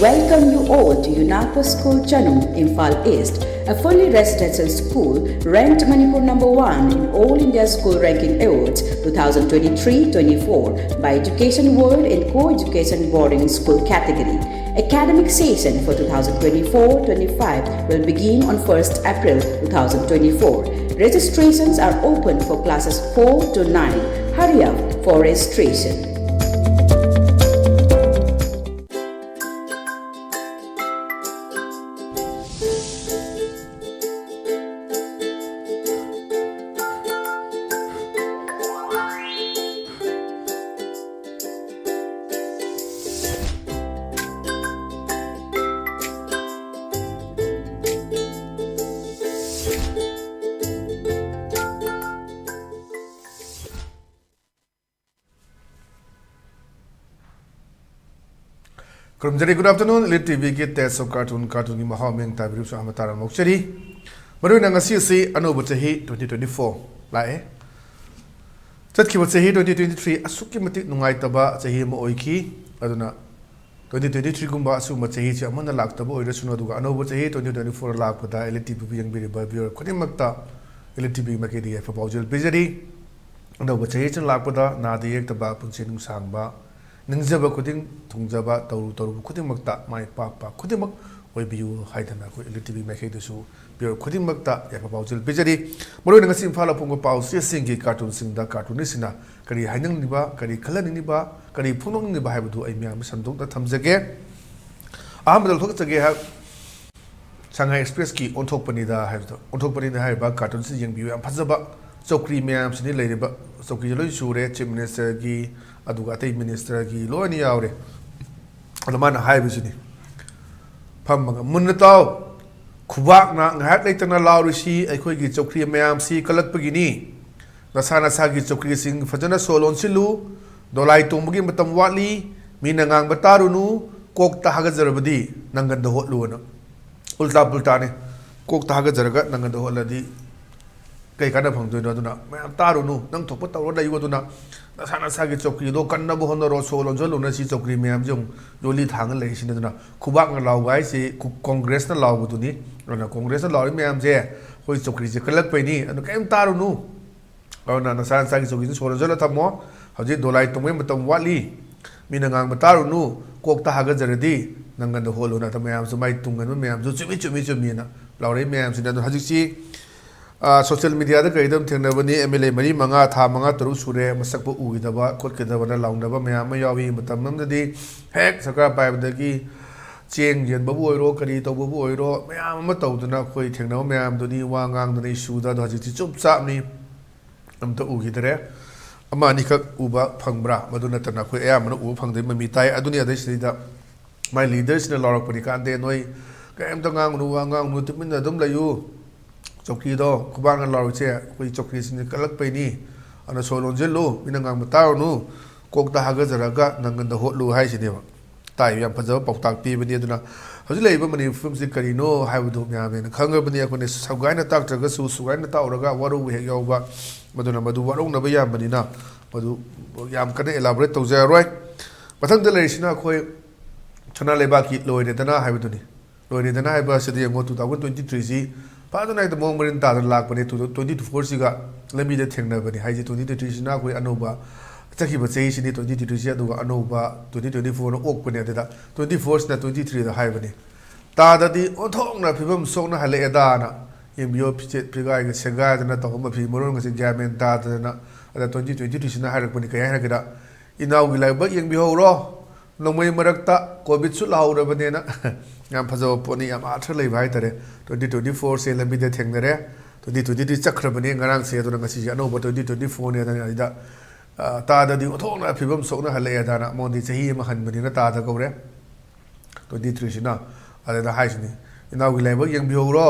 welcome you all to UNAPA School Chanum, Imphal East, a fully residential school ranked Manipur number 1 in All India School Ranking Awards 2023-24 by Education World in Co-Education Boarding School category. Academic session for 2024-25 will begin on 1st April 2024. Registrations are open for classes 4 to 9. Hurry up for registration. Good afternoon, ELITETV ke test of cartoon ki mahameng tabiru sa amatara mokchari. Maru nang si ano bachahi 2024 lae. Tat ki bachahi 2023 asuki mati nungai taba chahi mo oiki aduna 2023 gumba asu machahi cha amana lak taba oira suna duga ano bachahi 2024 lak pada ELITETV yang biri ba bior khodimakta ELITETV makedi fa paujel bijari ano bachahi cha lak pada na de ek taba punsin sangba Ningjaba kuding tungjaba tauru kuding magta mai papa kuding mag oi biu haidana ko ELITETV makai desu biar kuding magta ya papaujil bijari moro nang sim phala pungo pau singi cartoon singda cartoon sina kari hainang niba kari khalan niba kari phunong niba haibdu ai myam samdong ta thamjage ahmadal thok chage ha Shanghai Express ki onthok panida haibdu onthok panida haiba cartoon si yang biu am phajaba chokri myam sini leiriba chokri loi sure chief minister gi aduga tay minister ki lo ni yaure alamana haibisini phamanga munnataw khubak na nghat leitana laurisi aikhoi gi chokri mayam si kalakpagini nasana sagi chokri sing fajana solon silu dolai tumbugi matam wali minangang batarunu kokta hagazarbadi nanganda hotluana ulta bulta ne kokta hagazarga nanganda hotladi kai kana phangdoino aduna mayam tarunu nang thokpa tawro daigo duna nasana sagi chokri do kanna bo hono ro solon joluna si chokri mayam jong joli thang le sin duna khubak na law gai si congress na law buduni na congress na law mayam je hoi chokri je kalak pe ni anu kaim tarunu na nasana sagi chokri solon jola thamo haji dolai tumwe matam wali minangang batarunu kokta haga jaradi nangan do holuna ta mayam su mai tungan mayam ju chumi na lawre mayam sin anu haji si social media da kaidam thengnabani MLA mari manga tha manga taru sure masakpo uidaba khotkedaba na laungnaba mayam ma yawi matamnamdadi hek sarkar paibdagi cheng yen babu oiro kari to babu oiro mayam ma tawduna khoi thengnaba mayam duni wa ngang duni issue da haji chup chap ni amta ugidare ama ni khak uba phangbra maduna tana khoi ayam na uba phangdai mami tai aduni adai sida my leaders na lorak pani kan de noi kaem ta ngang nu wa ngang nu timin da dum layu chokri do khubang na law che koi chokri sin kalak pe ni ana solon jelo minangang mataw nu kokta haga jaraga nangan da hotlu hai sineba tai yam phajaba pautak pi bani aduna hoji leiba mani film si karino haibudu mya me khanga bani akone saugai na tak traga su sugai na tawraga waru he yawba maduna madu warong na ba yam bani na madu yam kana elaborate tawja roi pathang da leisina khoi chana leba ki loire dana haibudu ni loire dana haiba sidi ngo 2023 si Padana the moment that lak bani to 24 siga let me the thengna bani haji 2023 na koi anoba chaki ba chei sini 2023 aduga anoba 2024 no ok bani da 24 na 23 da hai bani ta da di othong na phibam song na hale da na yembio piche priga ga sega na to ma phi moron ga se gamen ta na ada 2023 sina harak bani kaya ha ga inaw gi lai ba yembi ho ro nongmai marakta covid su laura bani na yam phajo poni yam athra lei bai tare 2024 se lambi de thengnare 2023 chakra bani ngarang se to ngasi ano 2024 ne da ta da di othong na phibam sok na hale da na mondi chahi ma han bani na ta da gore 23 sina ada da hai sini inaw gi lai ba yang bi ho ro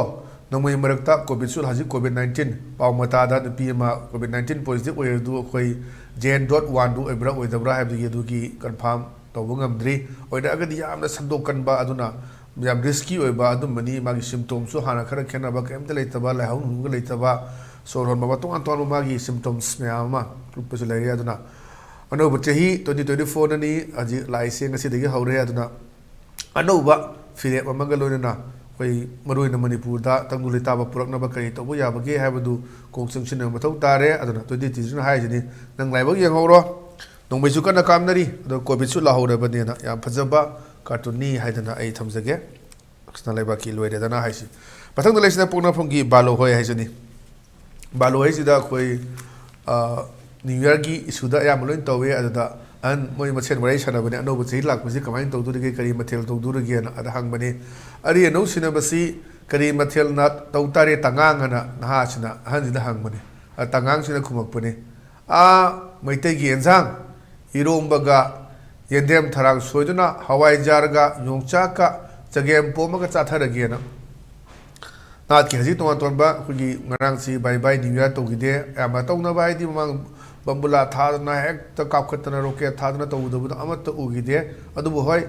nongmai marakta covid su haji covid 19 paw mata da pi ma covid 19 positive oi du khoi gen.1 du ebra oi da bra ha bi du ki confirm to bungam dri oi da ga di yam na sandokan ba aduna yam risky oi ba adum mani magi symptoms so hana khara khena ba kem tele taba la haun hu le taba soron ba to anton magi symptoms me ama rupa so le aduna ano ba chahi 2024 ni aji lai se ngasi de haure aduna ꯑꯅꯧꯕ ꯐꯤꯔꯦꯞ ꯑꯃꯒ ꯂꯣꯏꯅꯅ ꯑꯩꯈꯣꯏ ꯃꯔꯨꯑꯣꯏꯅ ꯃꯅꯤꯄꯨꯔꯗ ꯇꯪꯗꯨ ꯂꯩꯇꯥꯕ ꯄꯨꯔꯛꯅꯕ ꯀꯔꯤ ꯇꯧꯕ ꯌꯥꯕꯒꯦ ꯍꯥꯏꯕꯗꯨ ꯀꯣꯛ ꯆꯪꯁꯤꯟꯅꯕ ꯃꯊꯧ ꯇꯥꯔꯦ ꯑꯗꯨꯅ 2023ꯅ ꯍꯥꯏꯁꯤꯅꯤ ꯅꯪ ꯂꯥꯏꯕꯛ ꯌꯦꯡꯍꯧꯔꯣ ꯅꯣꯡꯃꯩꯁꯨ ꯀꯟꯅ ꯀꯥꯞꯅꯔꯤ ꯑꯗꯣ ꯀꯣꯚꯤꯗꯁꯨ ꯂꯥꯍꯧꯔꯕꯅꯤꯅ ꯌꯥꯝ ꯐꯖꯕ ꯀꯥꯔꯇꯨꯟꯅꯤ ꯍꯥꯏꯗꯅ ꯑꯩ ꯊꯝꯖꯒꯦ ꯀ꯭ꯔꯤꯁꯅ ꯂꯩꯕꯥꯛꯀꯤ ꯂꯣꯏꯔꯦꯗꯅ ꯍꯥꯏꯁꯤ ꯃꯊꯪꯗ ꯂꯩꯁꯤꯅ ꯄꯣꯛꯅꯐꯝꯒꯤ ꯕꯥꯂꯣꯍꯣꯏ ꯍꯥꯏꯁꯤꯅꯤ ꯕꯥꯂꯣꯍꯣꯏꯁꯤꯗ ꯑꯩꯈꯣꯏ ꯅ꯭ꯌꯨ ꯌꯔꯒꯤ ꯏꯁꯨꯗ ꯑꯌꯥꯝꯕ ꯂꯣꯏꯅ ꯇꯧꯋꯦ ꯑꯗꯨꯗ ꯑꯍꯟ ꯃꯣꯏ ꯃꯁꯦꯟ ꯋꯥꯔꯤ ꯁꯥꯟꯅꯕꯅꯤ ꯑꯅꯧꯕ ꯆꯍꯤ ꯂꯥꯛꯄꯁꯤ ꯀꯃꯥꯏꯅ ꯇꯧꯗꯣꯔꯤꯒꯦ ꯀꯔꯤ ꯃꯊꯦꯜ ꯇꯧꯗꯣꯔꯤꯒꯦꯅ ꯑꯗ ꯍꯪꯕꯅꯤ ꯑꯔꯤ ꯑꯅꯧ ꯁꯤꯟꯅꯕꯁꯤ ꯀꯔꯤ ꯃꯊꯦꯜꯅ ꯇꯧ ꯇꯥꯔꯦ ꯇꯉꯥꯡꯑꯅ ꯅꯍꯥꯁꯤꯅ ꯑꯍꯟꯁꯤꯗ ꯍꯪꯕꯅꯤ ꯇꯉꯥꯡꯁꯤꯅ ꯈꯨꯝꯃꯛꯄꯅꯤ ꯃꯩꯇꯩꯒꯤ ꯑꯦꯟꯁꯥꯡ ꯏꯔꯣꯝꯕꯒ ꯌꯦꯟꯗꯦꯝ ꯊꯔꯥꯛ ꯁꯣꯏꯗꯨꯅ ꯍꯋꯥꯏꯖꯥꯔꯒ ꯌꯣꯡꯆꯥꯛꯀ ꯆꯒꯦꯝ ꯄꯣꯝꯃꯒ ꯆꯥꯊꯔꯒꯦꯅ ꯅꯥꯠꯀꯤ ꯍꯧꯖꯤꯛ ꯇꯣꯉꯥꯟ ꯇꯣꯉꯥꯟꯕ ꯑꯩꯈꯣꯏꯒꯤ ꯉꯔꯥꯡꯁꯤ ꯕꯥꯏ ꯕꯥꯏ ꯅ꯭ꯌꯨ ꯌꯔ ꯇꯧꯈꯤꯗꯦ ꯑꯌꯥꯝꯕ ꯇꯧꯅꯕ ꯍꯥꯏꯗꯤ ꯃꯃꯥꯡ ꯕꯝꯕꯨꯂꯥ ꯊꯥꯗꯅ ꯍꯦꯛꯇ ꯀꯥꯞꯈꯠꯇꯅ ꯔꯣꯀꯦꯠ ꯊꯥꯗꯅ ꯇꯧꯒꯗꯕꯗꯣ ꯑꯃꯠꯇ ꯎꯈꯤꯗꯦ ꯑꯗꯨꯕꯨ ꯍꯣꯏ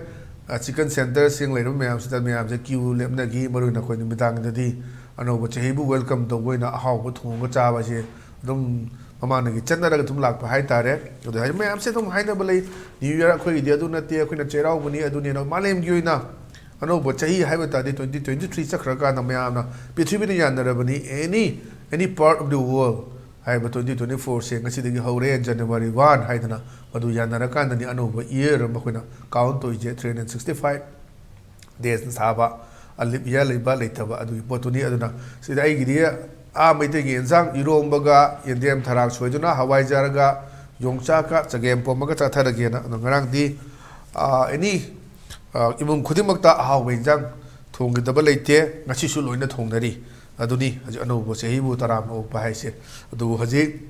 ꯆꯤꯀꯟ ꯁꯦꯟꯇꯔꯁꯤꯡ ꯂꯩꯔꯤꯕ ꯃꯌꯥꯝꯁꯤꯗ ꯃꯌꯥꯝꯁꯦ ꯀ꯭ꯌꯨ ꯂꯦꯞꯅꯈꯤ ꯃꯔꯨꯑꯣꯏꯅ ꯑꯩꯈꯣꯏ ꯅꯨꯃꯤꯗꯥꯡꯗꯗꯤ ꯑꯅꯧꯕ ꯆꯍꯤꯕꯨ ꯋꯦꯜꯀꯝ ꯇꯧꯕ ꯑꯣꯏꯅ ꯑꯍꯥꯎꯕ ꯊꯣꯡꯉꯒ ꯆꯥꯕꯁꯦ ꯑꯗꯨꯝ ꯃꯃꯥꯡꯗꯒꯤ ꯆꯠꯅꯔꯒ ꯑꯗꯨꯝ ꯂꯥꯛꯄ ꯍꯥꯏꯇꯥꯔꯦ ꯑꯗꯨ ꯍꯥꯏꯗꯤ ꯃꯌꯥꯝꯁꯦ ꯑꯗꯨꯝ ꯍꯥꯏꯅꯕ ꯂꯩ ꯅ꯭ꯌꯨ ꯌꯔ ꯑꯩꯈꯣꯏꯒꯤꯗꯤ ꯑꯗꯨ ꯅꯠꯇꯦ ꯑꯩꯈꯣꯏꯅ ꯆꯩꯔꯥꯎꯕꯅꯤ ꯑꯗꯨꯅꯦꯅ ꯃꯥꯂꯦꯝꯒꯤ ꯑꯣꯏꯅ ꯑꯅꯧꯕ ꯆꯍꯤ ꯍꯥꯏꯕ ꯇꯥꯔꯗꯤ 2023 ꯆꯠꯈ꯭ꯔꯀꯥꯟꯗ ꯃꯌꯥꯝꯅ ꯄ꯭ꯔꯤꯊꯤꯕꯤꯗ ꯌꯥꯅꯔꯕꯅꯤ ꯑꯦꯅꯤ ꯄꯥꯔꯠ ꯑꯣꯐ ꯗ ꯋꯥꯔꯜ ꯍꯥꯏꯕ 2024ꯁꯦ ꯉꯁꯤꯗꯒꯤ ꯍꯧꯔꯦ ꯖꯅꯋꯥꯔꯤ 1 ꯍꯥꯏꯗꯅ ꯃꯗꯨ ꯌꯥꯅꯔꯀꯥꯟꯗꯅꯤ ꯑꯅꯧꯕ ꯏꯌꯔ ꯑꯃ ꯑꯩꯈꯣꯏꯅ ꯀꯥꯎꯟ ꯇꯧꯔꯤꯁꯦ 365 ꯗꯦꯖꯅ ꯁꯥꯕ ꯂꯤꯞ ꯏꯌꯔ ꯂꯩꯕ ꯂꯩꯇꯕ ꯑꯗꯨꯒꯤ ꯄꯣꯠꯇꯨꯅꯤ ꯑꯗꯨꯅ ꯁꯤꯗ ꯑꯩꯒꯤꯗꯤ ꯃꯩꯇꯩꯒꯤ ꯌꯦꯟꯁꯥꯡ ꯏꯔꯣꯝꯕꯒ ꯌꯦꯟꯗꯦꯝ ꯊꯔꯥꯛ ꯁꯣꯏꯗꯨꯅ ꯍꯋꯥꯏꯖꯥꯔꯒ ꯌꯣꯡꯆꯥꯛꯀ ꯆꯒꯦꯝ ꯄꯣꯝꯃꯒ ꯆꯥꯊꯔꯒꯦꯅ ꯑꯗꯣ ꯉꯔꯥꯡꯗꯤ ꯑꯦꯅꯤ ꯏꯃꯨꯡ ꯈꯨꯗꯤꯡꯃꯛꯇ ꯑꯍꯥꯎꯕ ꯌꯦꯟꯁꯥꯡ ꯊꯣꯡꯒꯗꯕ ꯂꯩꯇꯦ ꯉꯁꯤꯁꯨ ꯂꯣꯏꯅ ꯊꯣꯡꯅꯔꯤ ꯑꯗꯨꯅꯤ ꯍꯧꯖꯤꯛ ꯑꯅꯧꯕ ꯆꯍꯤꯕꯨ ꯇꯔꯥꯝꯅ ꯑꯣꯛꯄ ꯍꯥꯏꯁꯦ ꯑꯗꯨꯕꯨ ꯍꯧꯖꯤꯛ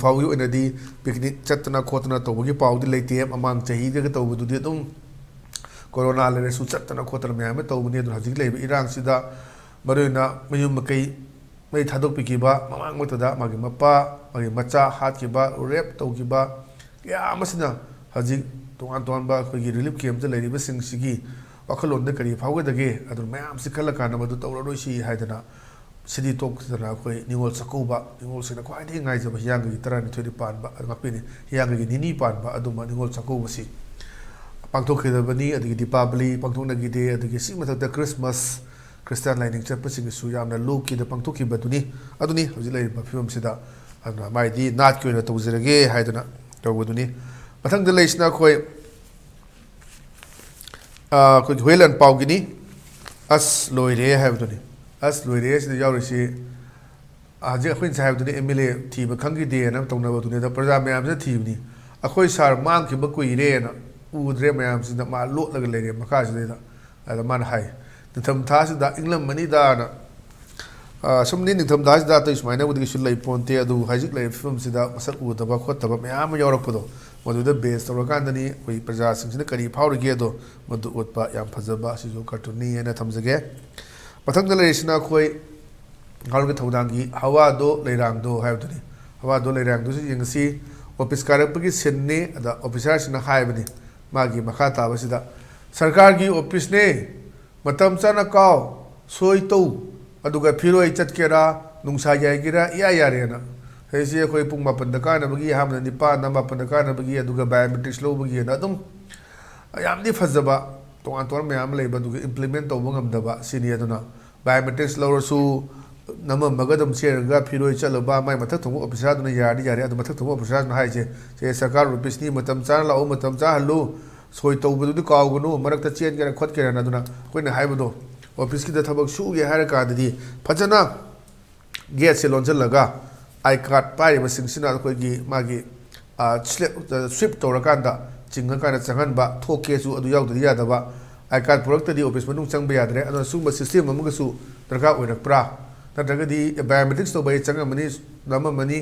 ꯐꯥꯎꯒꯤ ꯑꯣꯏꯅꯗꯤ ꯄꯤꯛꯅꯤꯛ ꯆꯠꯇꯅ ꯈꯣꯠꯇꯅ ꯇꯧꯕꯒꯤ ꯄꯥꯎꯗꯤ ꯂꯩꯇꯦ ꯃꯃꯥꯡ ꯆꯍꯤꯗꯒ ꯇꯧꯕꯗꯨꯗꯤ ꯑꯗꯨꯝ ꯀꯣꯔꯣꯅꯥ ꯂꯩꯔꯁꯨ ꯆꯠꯇꯅ ꯈꯣꯠꯇꯅ ꯃꯌꯥꯝ ꯑꯃ ꯇꯧꯕꯅꯤ ꯑꯗꯨꯅ ꯍꯧꯖꯤꯛ ꯂꯩꯔꯤꯕ ꯏꯔꯥꯡꯁꯤꯗ ꯃꯔꯨꯑꯣꯏꯅ ꯃꯌꯨꯝ ꯃꯀꯩ ꯃꯩ ꯊꯥꯗꯣꯛꯄꯤꯈꯤꯕ ꯃꯃꯥꯡꯃꯛꯇꯗ ꯃꯥꯒꯤ ꯃꯄꯥ ꯃꯥꯒꯤ ꯃꯆꯥ ꯍꯥꯠꯈꯤꯕ ꯔꯦꯞ ꯇꯧꯈꯤꯕ ꯀꯌꯥ ꯑꯃꯁꯤꯅ ꯍꯧꯖꯤꯛ ꯇꯣꯉꯥꯟ ꯇꯣꯉꯥꯟꯕ ꯑꯩꯈꯣꯏꯒꯤ ꯔꯤꯂꯤꯐ ꯀꯦꯝꯞꯇ ꯂꯩꯔꯤꯕꯁꯤꯡꯁꯤꯒꯤ ꯋꯥꯈꯜꯂꯣꯟꯗ ꯀꯔꯤ ꯐꯥꯎꯒꯗꯒꯦ ꯑꯗꯨꯅ ꯃꯌꯥꯝꯁꯤ ꯈꯜꯂꯀꯥꯟꯗ ꯃꯗꯨ ꯇꯧꯔꯔꯣꯏꯁꯤ ꯍꯥꯏꯗꯅ ꯁꯤꯗꯤ ꯇꯣꯛꯇꯅ ꯑꯩꯈꯣꯏ ꯅꯤꯉꯣꯜ ꯆꯥꯛꯀꯧꯕ ꯅꯤꯉꯣꯜꯁꯤꯡꯅ ꯈ꯭ꯋꯥꯏꯗꯒꯤ ꯉꯥꯏꯖꯕ ꯍꯤꯌꯥꯡꯒꯩꯒꯤ 12 ꯄꯥꯟꯕ ꯉꯥꯛꯄꯤꯅꯤ ꯍꯤꯌꯥꯡꯒꯩꯒꯤ ꯅꯤꯅꯤ ꯄꯥꯟꯕ ꯑꯗꯨꯝꯕ ꯅꯤꯉꯣꯜ ꯆꯥꯛꯀꯧꯕꯁꯤ ꯄꯥꯡꯊꯣꯛꯈꯤꯗꯕꯅꯤ ꯑꯗꯒꯤ ꯗꯤꯄꯥꯕꯂꯤ ꯄꯥꯡꯊꯣꯛꯅꯈꯤꯗꯦ ꯑꯗꯒꯤ ꯁꯤ ꯃꯊꯛꯇ ꯈ꯭ꯔꯤꯁꯃꯥꯁ ꯈ꯭ꯔꯤꯁꯇꯥꯟ ꯂꯥꯏꯅꯤꯡ ꯆꯠꯄꯁꯤꯡꯒꯤꯁꯨ ꯌꯥꯝꯅ ꯂꯨꯞꯀꯤꯗ ꯄꯥꯡꯊꯣꯛꯈꯤꯕꯗꯨꯅꯤ ꯑꯗꯨꯅꯤ ꯍꯧꯖꯤꯛ ꯂꯩꯔꯤꯕ ꯐꯤꯕꯝꯁꯤꯗ ꯑꯗꯨꯅ ꯃꯥꯏꯗꯤ ꯅꯥꯠꯀꯤ ꯑꯣꯏꯅ ꯇꯧꯖꯔꯒꯦ ꯍꯥꯏꯗꯅ ꯇꯧꯕꯗꯨꯅꯤ ꯃꯊꯪꯗ ꯂꯩꯁꯤꯅ ꯑꯩꯈꯣꯏꯒꯤ ꯍꯨꯌꯦꯜ ꯄꯥꯎꯒꯤꯅꯤ ꯑꯁ ꯂꯣꯏꯔꯦ ꯍꯥꯏꯕꯗꯨꯅꯤ ꯑꯁ ꯂꯣꯏꯔꯦ ꯁꯤꯗ ꯌꯥꯎꯔꯤꯁꯤ ꯍꯧꯖꯤꯛ ꯑꯩꯈꯣꯏꯅ ꯉꯁꯥꯏ ꯍꯥꯏꯕꯗꯨꯅꯤ MLA ꯊꯤꯕ ꯈꯪꯈꯤꯗꯦꯅ ꯇꯧꯅꯕꯗꯨꯅꯤꯗ ꯄ꯭ꯔꯖꯥ ꯃꯌꯥꯝꯁꯤꯅ ꯊꯤꯕꯅꯤ ꯑꯩꯈꯣꯏ ꯁꯥꯔ ꯃꯥꯡꯈꯤꯕ ꯀꯨꯏꯔꯦꯅ ꯎꯗ꯭ꯔꯦ ꯃꯌꯥꯝꯁꯤꯗ ꯃꯥ ꯂꯣꯠꯂꯒ ꯂꯩꯔꯦ ꯃꯈꯥꯁꯤꯗꯩꯗ ꯑꯗ ꯃꯥꯅ ꯍꯥꯏ ꯅꯤꯡꯊꯝꯊꯥꯁꯤꯗ ꯏꯪꯂꯝꯃꯅꯤꯗꯥꯅ ꯁꯨꯝꯅꯤ ꯅꯤꯡꯊꯝꯊꯥꯁꯤꯗ ꯑꯇꯩ ꯁꯨꯃꯥꯏꯅꯕꯨꯗꯤ ꯀꯩꯁꯨ ꯂꯩ ꯄꯣꯟꯇꯦ ꯑꯗꯨꯕꯨ ꯍꯧꯖꯤꯛ ꯂꯩꯔꯤꯕ ꯐꯤꯕꯝꯁꯤꯗ ꯃꯁꯛ ꯎꯗꯕ ꯈꯣꯠꯇꯕ ꯃꯌꯥꯝ ꯑꯃ ꯌꯥꯎꯔꯛꯄꯗꯣ ꯃꯗꯨꯗ ꯕꯦꯁ ꯇꯧꯔꯀꯥꯟꯗꯅꯤ ꯑꯩꯈꯣꯏ प्रजाꯁꯤꯡꯁꯤꯅ ꯀꯔꯤ ꯐꯥꯎꯔꯤꯒꯦꯗꯣ ꯃꯗꯨ ꯎꯠꯄ ꯌꯥꯝ ꯐꯖꯕ ꯑꯁꯤꯁꯨ ꯀꯥꯔꯇꯨꯟꯅꯤ ꯍꯥꯏꯅ ꯊꯝꯖꯒꯦ ꯃꯊꯪꯗ ꯂꯩꯔꯤꯁꯤꯅ ꯑꯩꯈꯣꯏ ꯉꯥꯎꯔꯒ ꯊꯧꯗꯥꯡꯒꯤ ꯍꯋꯥꯗꯣ ꯂꯩꯔꯥꯡꯗꯣ ꯍꯥꯏꯕꯗꯨꯅꯤ ꯍꯋꯥꯗꯣ ꯂꯩꯔꯥꯡꯗꯨꯁꯨ ꯌꯦꯡꯉꯁꯤ ꯑꯣꯐꯤꯁ ꯀꯥꯔꯛꯄꯒꯤ ꯁꯤꯟꯅꯤ ꯑꯗ ꯑꯣꯐꯤꯁꯥꯔꯁꯤꯅ ꯍꯥꯏꯕꯅꯤ ꯃꯥꯒꯤ ꯃꯈꯥ ꯇꯥꯕꯁꯤꯗ ꯁꯔꯀꯥꯔꯒꯤ ꯑꯣꯐꯤꯁꯅꯦ ꯃꯇꯝ ꯆꯥꯅ ꯀꯥꯎ ꯁꯣꯏ ꯇꯧ ꯑꯗꯨꯒ ꯐꯤꯔꯣꯏ ꯆꯠꯀꯦꯔꯥ ꯅꯨꯡꯁꯥ ꯌꯥꯏꯒꯦꯔꯥ ꯏꯌꯥ ꯌꯥꯔꯦꯅ ꯍꯧꯖꯤꯛꯁꯤ ꯑꯩꯈꯣꯏ ꯄꯨꯡ 7ꯗ ꯀꯥꯅꯕꯒꯤ ꯑꯍꯥꯟꯕꯗ 9ꯗ 8ꯗ ꯀꯥꯅꯕꯒꯤ ꯑꯗꯨꯒ ꯕꯥꯏꯑꯣꯃꯦꯇ꯭ꯔꯤꯛꯁ ꯂꯧꯕꯒꯤꯅ ꯑꯗꯨꯝ ꯌꯥꯝꯗꯤ ꯐꯖꯕ ꯇꯣꯉꯥꯟ ꯇꯣꯉꯥꯟꯕ ꯃꯌꯥꯝ ꯑꯃ ꯂꯩꯕ ꯑꯗꯨꯒ ꯏꯝꯄ꯭ꯂꯤꯃꯦꯟ ꯇꯧꯕ ꯉꯝꯗꯕ ꯁꯤꯅꯤ ꯑꯗꯨꯅ ꯕꯥꯏꯑꯣꯃꯦꯇ꯭ꯔꯤꯛꯁ ꯂꯧꯔꯁꯨ ꯅꯝꯃꯝꯃꯒ ꯑꯗꯨꯝ ꯆꯦꯔꯒ ꯐꯤꯔꯣꯏ ꯆꯠꯂꯨꯕ ꯃꯥꯏ ꯃꯊꯛ ꯊꯣꯡꯕ ꯑꯣꯐꯤꯁꯥꯔꯗꯨꯅ ꯌꯥꯔꯗꯤ ꯌꯥꯔꯦ ꯑꯗꯨ ꯃꯊꯛ ꯊꯣꯡꯕ ꯑꯣꯐꯤꯁꯥꯔꯗꯨꯅ ꯍꯥꯏꯁꯦ ꯁꯦ ꯁꯔꯀꯥꯔ ꯑꯣꯐꯤꯁꯅꯤ ꯃꯇꯝ ꯆꯥꯅ ꯂꯥꯛꯎ ꯃꯇꯝ ꯆꯥꯍꯜꯂꯨ ꯁꯣꯏ ꯇꯧꯕꯗꯨꯗꯤ ꯀꯥꯎꯒꯅꯨ ꯃꯔꯛꯇ ꯆꯦꯟꯒꯦꯔꯥ ꯈꯣꯠꯀꯦꯔꯥꯅ ꯑꯗꯨꯅ ꯑꯩꯈꯣꯏꯅ ꯍꯥꯏꯕꯗꯣ ꯑꯣꯐꯤꯁꯀꯤꯗ ꯊꯕꯛ ꯁꯨꯒꯦ ꯍꯥꯏꯔꯀꯥꯟꯗꯗꯤ ꯐꯖꯅ ꯒꯦꯠꯁꯦ ꯂꯣꯟꯁꯤꯜꯂꯒ ꯑꯥꯏ ꯀꯥꯔꯗ ꯄꯥꯏꯔꯤꯕꯁꯤꯡꯁꯤꯅ ꯑꯩꯈꯣꯏꯒꯤ ꯃꯥꯒꯤ ꯁ꯭ꯋꯤꯞ ꯇꯧꯔꯀꯥꯟꯗ ꯆꯤꯡꯉꯀꯥꯟꯗ ꯆꯪꯍꯟꯕ ꯊꯣꯛꯀꯦꯁꯨ ꯑꯗꯨ ꯌꯥꯎꯗ꯭ꯔꯗꯤ ꯌꯥꯗꯕ ꯑꯥꯏ ꯀꯥꯔꯗ ꯄꯨꯔꯛꯇꯗꯤ ꯑꯣꯐꯤꯁ ꯃꯅꯨꯡ ꯆꯪꯕ ꯌꯥꯗ꯭ꯔꯦ ꯑꯗꯨꯅ ꯁꯤꯒꯨꯝꯕ ꯁꯤꯁꯇꯦꯝ ꯑꯃꯒꯁꯨ ꯗꯔꯀꯥꯔ ꯑꯣꯏꯔꯛꯄ꯭रा ꯅꯠꯇ꯭ꯔꯒꯗꯤ ꯕꯥꯏꯑꯣꯃꯦꯇ꯭ꯔꯤꯛꯁ ꯇꯧꯕ ꯑꯩ ꯆꯪꯉꯝꯃꯅꯤ ꯅꯝꯃꯝꯃꯅꯤ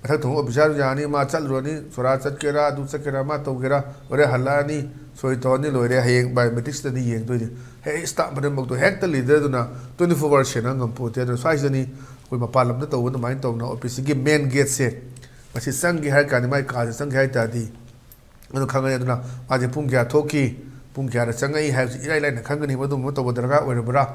ꯃꯊꯛ ꯊꯣꯡꯕ ꯑꯣꯐꯤꯁꯥꯔ ꯌꯥꯅꯤ ꯃꯥ ꯆꯠꯂꯨꯔꯅꯤ ꯁꯣꯔꯥ ꯆꯠꯀꯦꯔꯥ ꯑꯗꯨ ꯆꯠꯀꯦꯔꯥ ꯃꯥ ꯇꯧꯒꯦꯔꯥ ꯍꯣꯔꯦꯟ ꯍꯜꯂꯛꯑꯅꯤ ꯁꯣꯏ ꯇꯧꯔꯅꯤ ꯂꯣꯏꯔꯦ ꯍꯌꯦꯡ ꯕꯥꯏꯑꯣꯃꯦꯇ꯭ꯔꯤꯛꯁꯇꯗꯤ ꯌꯦꯡꯗꯣꯏꯅꯤ ꯍꯦꯛ ꯁ꯭ꯇꯥꯐ ꯈꯨꯗꯤꯡꯃꯛꯇꯣ ꯍꯦꯛꯇ ꯂꯤꯗꯔꯗꯨꯅ 24 ꯑꯋꯥꯔ ꯁꯦꯟꯅ ꯉꯝꯄꯣꯠꯇꯦ ꯑꯗꯨꯅ ꯁ꯭ꯋꯥꯏꯁꯤꯗꯅꯤ ꯑꯩꯈꯣꯏ ꯃꯄꯥꯟ ꯂꯝꯗ ꯇꯧꯕ ꯑꯗꯨꯃꯥꯏꯅ ꯇꯧꯅ ꯑꯣꯐꯤꯁꯁꯤꯒꯤ ꯃꯦꯟ ꯒꯦꯠꯁꯦ ꯃꯁꯤ ꯆꯪꯒꯦ ꯍꯥꯏꯔ ꯀꯥꯟꯗ ꯃꯥꯒꯤ ꯀꯥꯁꯦ ꯆꯪꯒꯦ ꯍꯥꯏ ꯇꯥꯔꯗꯤ ꯑꯗꯨ ꯈꯪꯒꯅꯤ ꯑꯗꯨꯅ ꯃꯥꯁꯦ ꯄꯨꯡ ꯀꯌꯥ ꯊꯣꯛꯈꯤ ꯄꯨꯡ ꯀꯌꯥꯗ ꯆꯪꯉꯛꯏ ꯍꯥꯏꯕꯁꯤ ꯏꯔꯥꯏ ꯂꯥꯏꯅ ꯈꯪꯒꯅꯤ ꯃꯗꯨꯝꯕ ꯇꯧꯕ ꯗꯔꯀꯥꯔ ꯑꯣꯏꯔꯕ꯭ꯔꯥ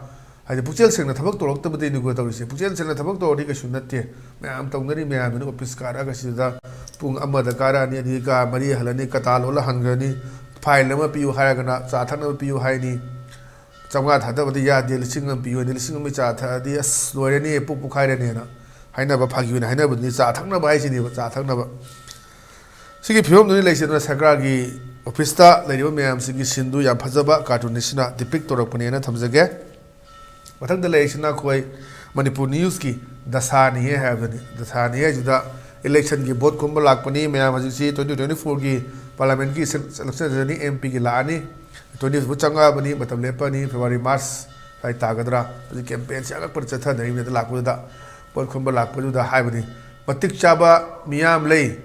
ꯍꯥꯏꯗꯤ ꯄꯨꯛꯆꯦꯜ ꯁꯦꯡꯅ ꯊꯕꯛ ꯇꯧꯔꯛꯇꯕꯗꯩꯅꯤꯀꯣ ꯇꯧꯔꯤꯁꯦ ꯄꯨꯛꯆꯦꯜ ꯁꯦꯡꯅ ꯊꯕꯛ ꯇꯧꯔꯗꯤ ꯀꯩꯁꯨ ꯅꯠꯇꯦ ꯃꯌꯥꯝ ꯇꯧꯅꯔꯤ ꯃꯌꯥꯝꯗꯨꯅ ꯑꯣꯐꯤꯁ ꯀꯥꯔꯛꯑꯒ ꯁꯤꯗ ꯄꯨꯡ 1ꯗ ꯀꯥꯔꯛꯑꯅꯤ ꯑꯗꯒꯤ ꯀꯥ 4 ꯍꯜꯂꯅꯤ ꯀꯇꯥ ꯂꯣꯜꯂ ꯍꯟꯈ꯭ꯔꯅꯤ ꯐꯥꯏꯜ ꯑꯃ ꯄꯤꯌꯨ ꯍꯥꯏꯔꯒꯅ ꯆꯥ ꯊꯛꯅꯕ ꯄꯤꯌꯨ ꯍꯥꯏꯅꯤ 500 ꯊꯥꯗꯕꯗꯤ ꯌꯥꯗꯦ 1,000 ꯄꯤꯌꯨ 1,000 ꯆꯥ ꯊꯛꯑꯗꯤ ꯑꯁ ꯂꯣꯏꯔꯅꯤ ꯄꯨꯛ ꯄꯨꯈꯥꯏꯔꯅꯤꯅ ꯍꯥꯏꯅꯕ ꯐꯥꯒꯤ ꯑꯣꯏꯅ ꯍꯥꯏꯅꯕꯗꯨꯅꯤ ꯆꯥ ꯊꯛꯅꯕ ꯍꯥꯏꯁꯤꯅꯦꯕ ꯆꯥ ꯊꯛꯅꯕ ꯁꯤꯒꯤ ꯐꯤꯕꯝꯗꯨꯅꯤ ꯂꯩꯁꯤꯗꯨꯅ ꯁꯔꯀꯥꯔꯒꯤ ꯑꯣꯐꯤꯁꯇ ꯂꯩꯔꯤꯕ ꯃꯌꯥꯝꯁꯤꯒꯤ ꯁꯤꯟꯗꯨ ꯌꯥꯝ ꯐꯖꯕ ꯀꯥꯔꯇꯨꯟ ꯑꯁꯤꯅ ꯗꯤꯄꯤꯛ ꯇꯧꯔꯛꯄꯅꯦꯅ ꯊꯝꯖꯒꯦ ꯃꯊꯪꯗ ꯂꯩꯔꯤꯁꯤꯅ ꯑꯩꯈꯣꯏ ꯃꯅꯤꯄꯨꯔ ꯅ꯭ꯌꯨꯁꯀꯤ ꯗꯁꯥꯅꯤꯍꯦ ꯍꯥꯏꯕꯗꯨꯅꯤ ꯗꯁꯥꯅꯤ ꯍꯥꯏꯁꯤꯗ ꯏꯂꯦꯛꯁꯟꯒꯤ ꯚꯣꯠ ꯈꯨꯝꯕ ꯂꯥꯛꯄꯅꯤ ꯃꯌꯥꯝ ꯍꯧꯖꯤꯛꯁꯤ 2024ꯒꯤ ꯄꯥꯔꯂꯥꯃꯦꯟꯠꯀꯤ ꯏꯂꯦꯛꯁꯟꯗꯅꯤ MP ꯒꯤ ꯂꯥꯛꯑꯅꯤ 20ꯕꯨ ꯆꯪꯉꯛꯑꯕꯅꯤ ꯃꯇꯝ ꯂꯦꯞꯄꯅꯤ ꯐꯦꯕ꯭ꯔꯨꯋꯥꯔꯤ ꯃꯥꯔꯆ ꯁ꯭ꯋꯥꯏ ꯇꯥꯒꯗ꯭ꯔꯥ ꯍꯧꯖꯤꯛ ꯀꯦꯝꯄꯦꯟꯁꯤ ꯑꯉꯛꯄꯗ ꯆꯠꯊꯅꯔꯤꯕꯅꯤꯗ ꯂꯥꯛꯄꯗꯨꯗ ꯚꯣꯠ ꯈꯨꯝꯕ ꯂꯥꯛꯄꯗꯨꯗ ꯍꯥꯏꯕꯅꯤ ꯃꯇꯤꯛ ꯆꯥꯕ ꯃꯤꯌꯥꯝ ꯂꯩ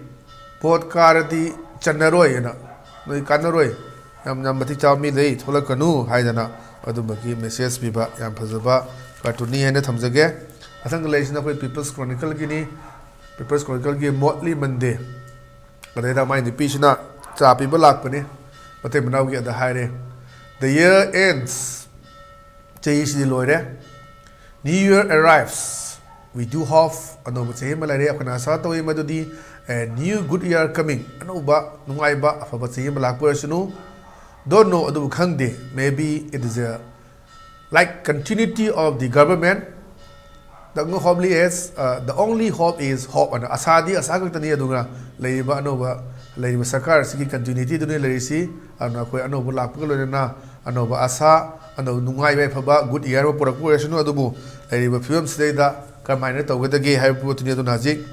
ꯚꯣꯠ ꯀꯥꯔꯗꯤ ꯆꯟꯅꯔꯣꯏ ꯍꯥꯏꯅ ꯅꯣꯏ ꯀꯥꯟꯅꯔꯣꯏ ꯌꯥꯝ ꯃꯇꯤꯛ ꯆꯥꯕ ꯃꯤ ꯂꯩ ꯊꯣꯛꯂꯛꯀꯅꯨ ꯍꯥꯏꯗꯅ ꯑꯗꯨꯝꯕꯒꯤ ꯃꯦꯁꯦꯖ ꯄꯤꯕ ꯌꯥꯝ ꯐꯖꯕ ꯀꯥꯔꯇꯨꯟꯅꯤ ꯍꯥꯏꯅ ꯊꯝꯖꯒꯦ ꯃꯊꯪꯗ ꯂꯩꯔꯤꯁꯤꯅ ꯑꯩꯈꯣꯏ ꯄꯤꯄꯜꯁ ꯀ꯭ꯔꯣꯅꯤꯀꯜꯒꯤꯅꯤ ꯄꯤꯄꯜꯁ ꯀ꯭ꯔꯣꯅꯤꯀꯜꯒꯤ ꯃꯣꯠꯂꯤ ꯃꯟꯗꯦ ꯑꯗꯩꯗ ꯃꯥꯏ ꯅꯨꯄꯤꯁꯤꯅ ꯆꯥ ꯄꯤꯕ ꯂꯥꯛꯄꯅꯤ ꯃꯇꯩ ꯃꯅꯥꯎꯒꯤ ꯑꯗ ꯍꯥꯏꯔꯦ ꯗ ꯌꯔ ꯑꯦꯟꯁ ꯆꯍꯤꯁꯤꯗꯤ ꯂꯣꯏꯔꯦ ꯅ꯭ꯌꯨ ꯌꯔ ꯑꯦꯔꯥꯏꯚꯁ ꯋꯤ ꯗꯨ ꯍꯣꯞ ꯑꯅꯧꯕ ꯆꯍꯤ ꯑꯃ ꯂꯩꯔꯦ ꯑꯩꯈꯣꯏꯅ ꯑꯁꯥ ꯇꯧꯏ ꯃꯗꯨꯗꯤ ꯅ꯭ꯌꯨ ꯒꯨꯗ ꯏꯌꯔ ꯀꯃꯤꯡ ꯑꯅꯧꯕ ꯅꯨꯡꯉꯥꯏꯕ ꯑꯐꯕ ꯆꯍꯤ ꯑꯃ ꯂꯥꯛꯄ ꯑꯣꯏꯔꯁꯅꯨ ꯗꯣꯟ ꯅꯣ ꯑꯗꯨꯕꯨ ꯈꯪꯗꯦ ꯃꯦ ꯕꯤ ꯏꯠ ꯏꯁ ꯑ like continuity of the government the only hope is hope and asadi asa khaktani aduga leiba anoba leiba sarkar sigi continuity duni leisi ana koi anoba lakpa loina anoba asa ano nungai bai phaba good year porak poresunu adubu leiba film sidaida kamaina tawgadagi haibu tuni aduna hajik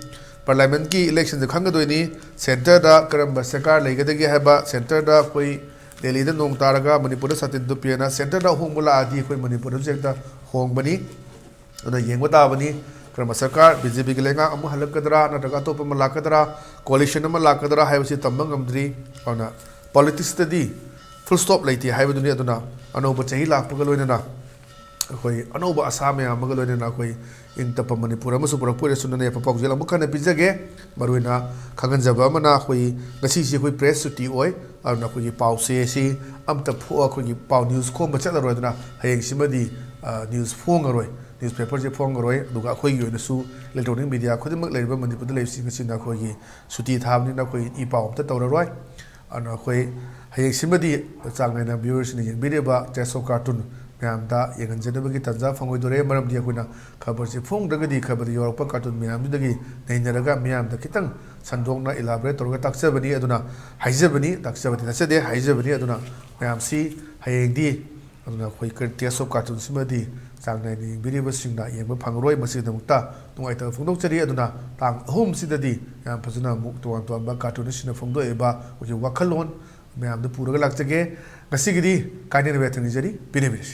parliament ki election de khangadoini center da karamba sarkar leigadagi haiba center da koi Delhi da nong taraga Manipur da satin du piana center da hongmula adi koi Manipur da jekta hongbani ada yengwa tabani karama sarkar BJP ki lenga amu halakadra nataga topa malakadra coalition ama lakadra haibasi tambang amdri ana politics tadi full stop laiti haibaduni aduna anoba chahi lakpaga loinana akoi anoba asam ya amaga loinana akoi ingtapa Manipur amasu purakpure sunane papawjel amukana pijage maruina khaganjaba amana akoi ngasi si akoi press suti oi arna akoi pause si amta phu akoi paw news khomba chatlaroi aduna hayeng simadi news phongaroi newspaper je phongaroi aduga akhoi gi oinasu electronic media khodimak leiba Manipur da leibsing asina akhoi gi suti thabni na akhoi I paw amta tawraroi ana akhoi hayeng simadi changnaina viewers ni yengbireba teso cartoon मैम येंगनजनबी तंजा फंगोदरे मरमदी अखोना खबर से फोंगदगदी खबर योरप कार्टून मैमदगी नैनरगा मैम खितंग संदोंगना इलाबरेट तौरगा ताक्सबनी अदुना हाइजबनी ताक्सबनी नसदे हाइजबनी अदुना मैम सी हयेंगदी अदुना खोई टेस्ट ऑफ कार्टून सिमदी चांगनायनि बिरिबा सिंगना येंबा फंगरोय मसिदमुक्ता नुंगाइता फोंदोकचरी अदुना तांग अहुम सिददी याम फजना मुक तोन तोनबा कार्टून सिना फोंदोएबा उजि वखलोन मैम द पुरगा लाक्चगे ngasigiди kainir betani jari binebiris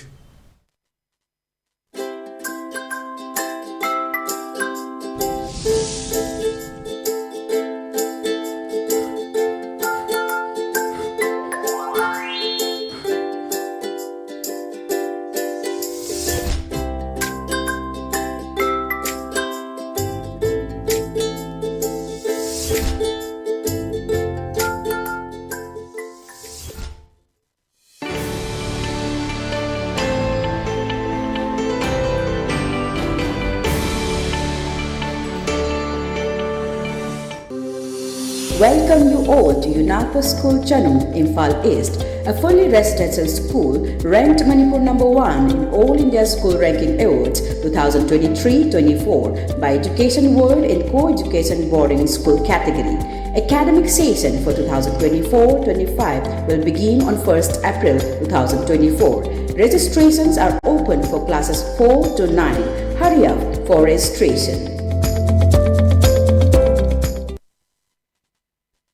Welcome you all to UNAPA School Chanum, Imphal East, a fully residential school ranked Manipur #1 in All India School Ranking Awards 2023-24 by Education World in Co-Education Boarding School category. Academic session for 2024-25 will begin on 1st April 2024. Registrations are open for classes 4 to 9. Hurry up for registration.